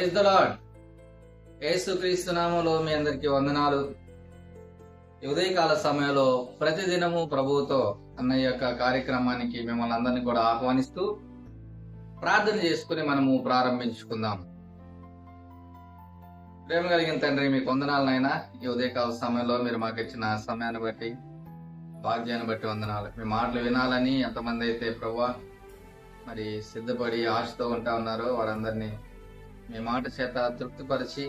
Praise the lord. యేసుక్రీస్తు నామములో మీ అందరికీ వందనాలు. ఉదయకాల సమయంలో ప్రతిదినము ప్రభువుతో అన్న యొక్క కార్యక్రమానికి మిమ్మల్ని అందరినీ కూడా ఆహ్వానిస్తూ ప్రార్థన చేసుకుని మనము ప్రారంభించుకుందాం. ప్రేమ కలిగిన తండ్రి, మీకు వందనాలనైనా ఈ ఉదయకాల సమయంలో మీరు మాకు ఇచ్చిన సమయాన్ని బట్టి, భాగ్యాన్ని బట్టి వందనాలు. మీ మాటలు వినాలని ఎంతమంది అయితే ప్రభువా మరి సిద్ధపడి ఆశతో ఉంటా ఉన్నారో వారందరినీ మీ మాట చేత తృప్తిపరిచి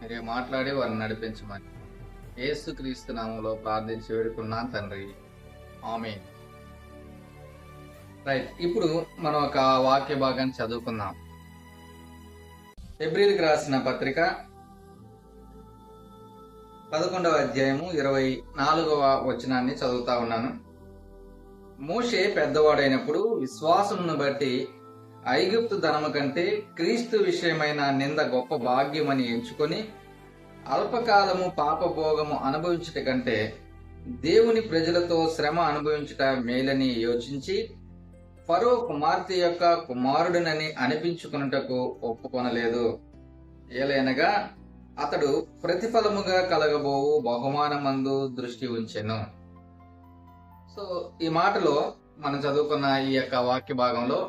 మీరే మాట్లాడి వారిని నడిపించమని యేసుక్రీస్తు నామములో ప్రార్థించి వేడుకున్నాను తండ్రి, ఆమేన్. రైట్, ఇప్పుడు మనం ఒక వాక్య భాగాన్ని చదువుకుందాం. హెబ్రీయులకు రాసిన పత్రిక 11వ అధ్యాయము 24వ వచనాన్ని చదువుతా ఉన్నాను. మోషే పెద్దవాడైనప్పుడు విశ్వాసమును బట్టి ఐగుప్తు ధనము కంటే క్రీస్తు విషయమైన నింద గొప్ప భాగ్యమని ఎంచుకొని అల్పకాలము పాపభోగము అనుభవించుట కంటే దేవుని ప్రజలతో శ్రమ అనుభవించుట మేలని యోచించి ఫరో కుమార్తె యొక్క కుమారుడినని అనిపించుకున్నటకు ఒప్పుకొనలేదు. ఏలైనగా అతడు ప్రతిఫలముగా కలగబోవు బహుమానమందు దృష్టి ఉంచెను. సో ఈ మాటలో మనం చదువుకున్న ఈ యొక్క వాక్య భాగంలో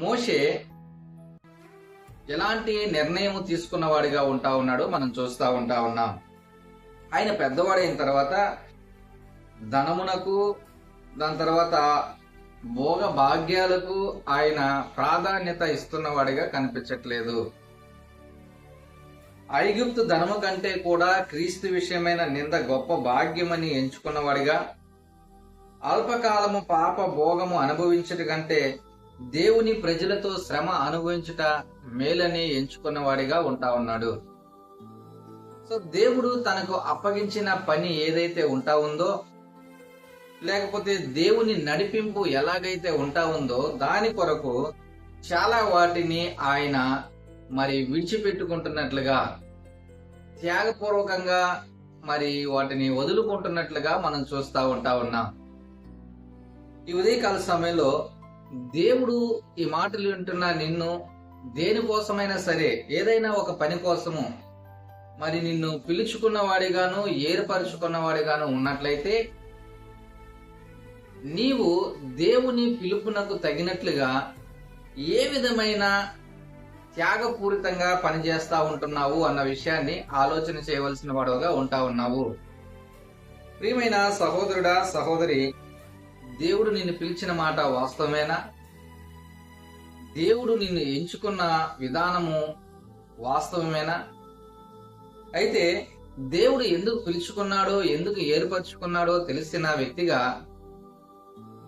మోషే ఎలాంటి నిర్ణయం తీసుకున్నవాడిగా ఉంటా ఉన్నాడో మనం చూస్తూ ఉంటా ఉన్నాం. ఆయన పెద్దవాడైన తర్వాత ధనమునకు, దాని తర్వాత భోగ భాగ్యాలకు ఆయన ప్రాధాన్యత ఇస్తున్నవాడిగా కనిపించట్లేదు. ఐగుప్తు ధనము కంటే కూడా క్రీస్తు విషయమైన నింద గొప్ప భాగ్యమని ఎంచుకున్నవాడిగా, అల్పకాలము పాప భోగము అనుభవించుట కంటే దేవుని ప్రజలతో శ్రమ అనుభవించుట మేలని ఎంచుకున్నవాడిగా ఉంటా ఉన్నాడు. సో దేవుడు తనకు అప్పగించిన పని ఏదైతే ఉంటా ఉందో, లేకపోతే దేవుని నడిపింపు ఎలాగైతే ఉంటా ఉందో దాని కొరకు చాలా వాటిని ఆయన మరి విడిచిపెట్టుకుంటున్నట్లుగా, త్యాగపూర్వకంగా మరి వాటిని వదులుకుంటున్నట్లుగా మనం చూస్తూ ఉంటా ఉన్నాం. ఈ ఉదయకాల సమయంలో దేవుడు ఈ మాటలు వింటున్న నిన్ను దేనికోసమైనా సరే, ఏదైనా ఒక పని కోసము మరి నిన్ను పిలుచుకున్న వాడిగాను ఏర్పరచుకున్న వాడిగాను ఉన్నట్లయితే నీవు దేవుని పిలుపునకు తగినట్లుగా ఏ విధమైన త్యాగపూరితంగా పనిచేస్తా ఉంటున్నావు అన్న విషయాన్ని ఆలోచన చేయవలసిన వాడుగా ఉంటా ఉన్నావు. ప్రియమైన సహోదరుడా, సహోదరి, దేవుడు నిన్ను పిలిచిన మాట వాస్తవమేనా? దేవుడు నిన్ను ఎంచుకున్న విధానము వాస్తవమేనా? అయితే దేవుడు ఎందుకు పిలుచుకున్నాడో, ఎందుకు ఏర్పరచుకున్నాడో తెలిసిన వ్యక్తిగా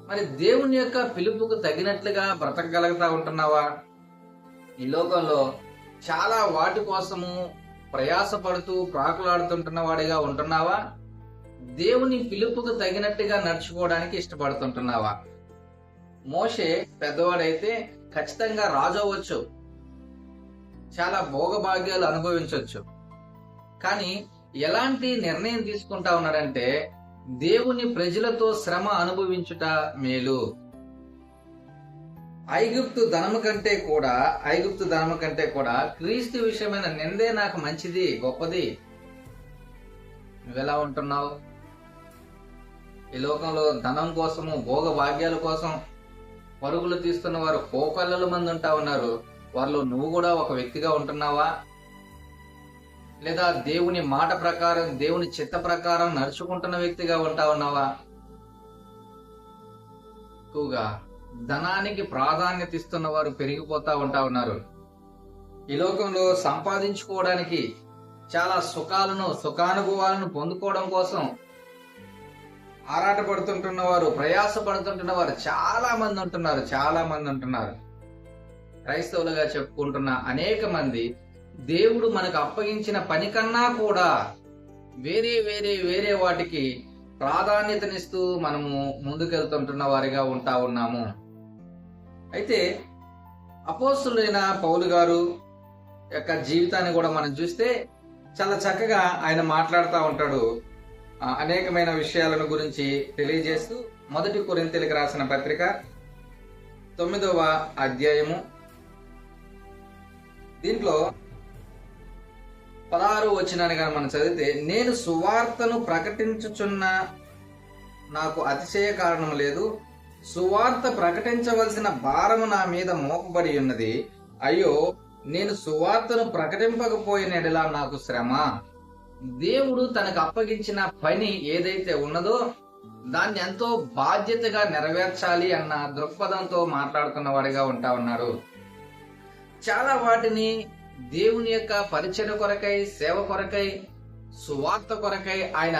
మరి దేవుని యొక్క పిలుపుకు తగినట్లుగా బ్రతకగలుగుతా ఉంటున్నావా? ఈ లోకంలో చాలా వాటి కోసము ప్రయాసపడుతూ ప్రాకులాడుతుంటున్న వాడిగా ఉంటున్నావా? దేవుని పిలుపుకు తగినట్టుగా నడుచుకోవడానికి ఇష్టపడుతుంటున్నావా? మోషే పెద్దవాడైతే ఖచ్చితంగా రాజు అవ్వచ్చు, చాలా భోగభాగ్యాలు అనుభవించవచ్చు. కానీ ఎలాంటి నిర్ణయం తీసుకుంటా ఉన్నాడంటే దేవుని ప్రజలతో శ్రమ అనుభవించుట మేలు. ఐగుప్తు ధనము కంటే కూడా క్రీస్తు విషయమైన నిందే నాకు మంచిది, గొప్పది. నువ్వెలా ఉంటున్నావు? ఈ లోకంలో ధనం కోసము, భోగ భాగ్యాల కోసం పరుగులు తీస్తున్న వారు కోకొల్లల మంది ఉంటా ఉన్నారు. వారిలో నువ్వు కూడా ఒక వ్యక్తిగా ఉంటున్నావా? లేదా దేవుని మాట ప్రకారం, దేవుని చిత్త ప్రకారం నడుచుకుంటున్న వ్యక్తిగా ఉంటా ఉన్నావా? ఎక్కువగా ధనానికి ప్రాధాన్యత ఇస్తున్న వారు పెరిగిపోతా ఉంటా ఉన్నారు. ఈ లోకంలో సంపాదించుకోవడానికి, చాలా సుఖానుభవాలను పొందుకోవడం కోసం ఆరాటపడుతుంటున్న వారు, ప్రయాసపడుతుంటున్న వారు చాలా మంది ఉంటున్నారు. క్రైస్తవులుగా చెప్పుకుంటున్న అనేక మంది దేవుడు మనకు అప్పగించిన పని కన్నా కూడా వేరే వాటికి ప్రాధాన్యతనిస్తూ మనము ముందుకెళ్తుంటున్న వారిగా ఉంటా ఉన్నాము. అయితే అపోస్తలుడైన పౌలు గారు యొక్క జీవితాన్ని కూడా మనం చూస్తే చాలా చక్కగా ఆయన మాట్లాడుతూ ఉంటాడు. అనేకమైన విషయాలను గురించి తెలియజేస్తూ 1 కొరింథీయులకు రాసిన పత్రిక 9వ అధ్యాయము దీంట్లో 16 వచనాన్ని కానీ మనం చదివితే, నేను సువార్తను ప్రకటించుచున్న నాకు అతిశయ కారణం లేదు, సువార్త ప్రకటించవలసిన భారము నా మీద మోపబడి ఉన్నది. అయ్యో, నేను సువార్తను ప్రకటింపకపోయిన ఎడల నాకు శ్రమ. దేవుడు తనకు అప్పగించిన పని ఏదైతే ఉన్నదో దాన్ని ఎంతో బాధ్యతగా నెరవేర్చాలి అన్న దృక్పథంతో మాట్లాడుతున్న వాడిగా ఉంటా ఉన్నాడు. చాలా వాటిని దేవుని యొక్క పరిచయ కొరకై, సేవ కొరకై, సువార్త కొరకై ఆయన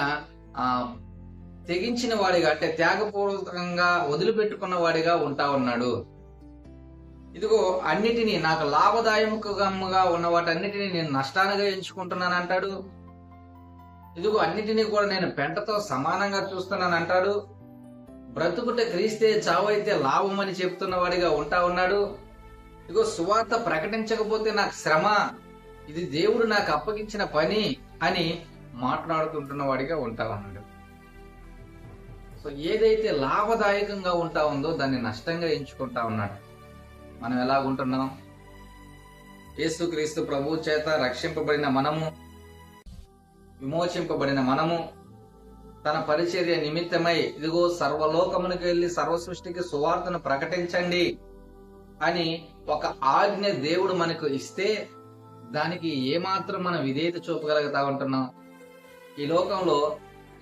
తెగించిన వాడిగా, అంటే త్యాగపూర్వకంగా వదిలిపెట్టుకున్న వాడిగా ఉంటా ఉన్నాడు. ఇదిగో అన్నిటినీ, నాకు లాభదాయకముగా ఉన్న వాటన్నిటినీ నేను నష్టాలుగా ఎంచుకుంటున్నాను అంటాడు. ఇదిగో అన్నిటినీ కూడా నేను పెంటతో సమానంగా చూస్తున్నాను అంటాడు. బ్రతుకుట క్రీస్తే, చావైతే లాభం అని చెప్తున్న వాడిగా ఉంటా ఉన్నాడు. ఇదిగో సువార్త ప్రకటించకపోతే నాకు శ్రమ, ఇది దేవుడు నాకు అప్పగించిన పని అని మాట్లాడుకుంటున్న వాడిగా ఉంటా ఉన్నాడు. సో ఏదైతే లాభదాయకంగా ఉంటా ఉందో దాన్ని నష్టంగా ఎంచుకుంటా ఉన్నాడు. మనం ఎలాగుంటున్నాం? యేసుక్రీస్తు ప్రభువు చేత రక్షింపబడిన మనము, విమోచింపబడిన మనము, తన పరిచర్య నిమిత్తమై ఇదిగో సర్వలోకమునికి వెళ్లి సర్వ సృష్టికి సువార్తను ప్రకటించండి అని ఒక ఆజ్ఞ దేవుడు మనకు ఇస్తే దానికి ఏమాత్రం మనం విధేయత చూపగలుగుతా ఉంటున్నాం? ఈ లోకంలో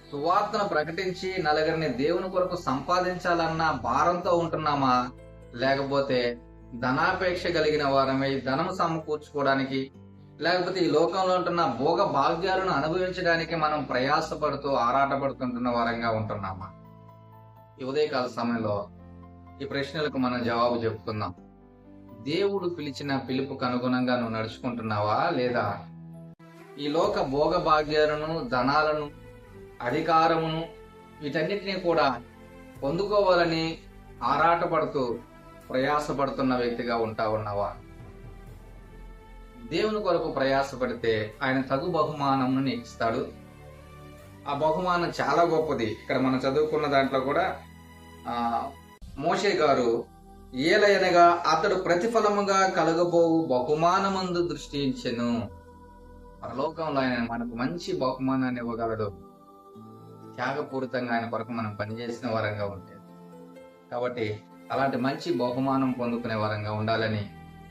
సువార్తను ప్రకటించి నలుగురిని దేవుని కొరకు సంపాదించాలన్న భారంతో ఉంటున్నామా, లేకపోతే ధనాపేక్ష కలిగిన వారమై ధనము సమకూర్చుకోవడానికి, లేకపోతే ఈ లోకంలో ఉంటున్న భోగ భాగ్యాలను అనుభవించడానికి మనం ప్రయాసపడుతూ ఆరాటపడుతుంటున్న వారంగా ఉంటున్నామా? ఈ ఉదయకాల సమయంలో ఈ ప్రశ్నలకు మనం జవాబు చెప్పుకుందాం. దేవుడు పిలిచిన పిలుపుకు అనుగుణంగా నువ్వు నడుచుకుంటున్నావా, లేదా ఈ లోక భోగ భాగ్యాలను, ధనాలను, అధికారమును, వీటన్నిటినీ కూడా పొందుకోవాలని ఆరాటపడుతూ ప్రయాసపడుతున్న వ్యక్తిగా ఉంటా ఉన్నావా? దేవుని కొరకు ప్రయాసపడితే ఆయన తగు బహుమానమును నీకు ఇస్తాడు. ఆ బహుమానం చాలా గొప్పది. ఇక్కడ మనం చదువుకున్న దాంట్లో కూడా మోషే గారు, ఏలయనగా అతడు ప్రతిఫలముగా కలగబోవు బహుమానమందు దృష్టి ఉంచెను. పరలోకంలో ఆయన మనకు మంచి బహుమానాన్ని ఇవ్వగలడు, త్యాగపూరితంగా ఆయన కొరకు మనం పనిచేసిన వారంగా ఉంటే. కాబట్టి అలాంటి మంచి బహుమానం పొందుకునే వారంగా ఉండాలని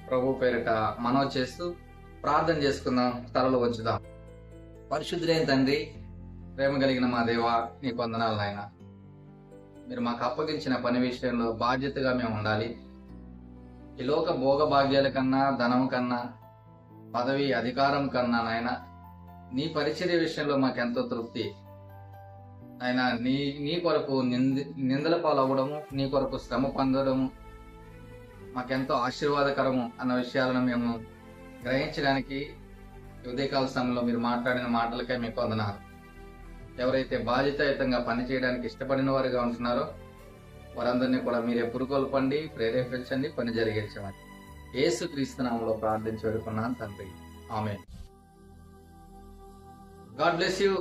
ప్రభు పేరిట మనవి చేస్తూ ప్రార్థన చేసుకుందాం. తలలు వంచుదాం. పరిశుద్ధులైన తండ్రి, ప్రేమ కలిగిన మా దేవా, నీకు వందనాలు నాయన. మీరు మాకు అప్పగించిన పని విషయంలో బాధ్యతగా మేము ఉండాలి. ఈ లోక భోగ భాగ్యాల కన్నా, ధనం కన్నా, పదవి అధికారం కన్నా నాయన నీ పరిచర్య విషయంలో మాకెంతో తృప్తి. ఆయన నీ కొరకు నిందల పాలవ్వడము, నీ కొరకు శ్రమ పొందడము మాకెంతో ఆశీర్వాదకరము అన్న విషయాలను మేము గ్రహించడానికి ఉదయకాల సమయంలో మీరు మాట్లాడిన మాటలకై మీకు వందనాలు. ఎవరైతే బాధ్యతాయుతంగా పనిచేయడానికి ఇష్టపడిన వారుగా ఉంటున్నారో వారందరినీ కూడా మీరే పురుకొల్పండి, ప్రేరేపించండి, పని జరిగించమని యేసుక్రీస్తు నామములో ప్రార్థించి వేడుకున్నాను తండ్రి. ఆమేన్. God bless you.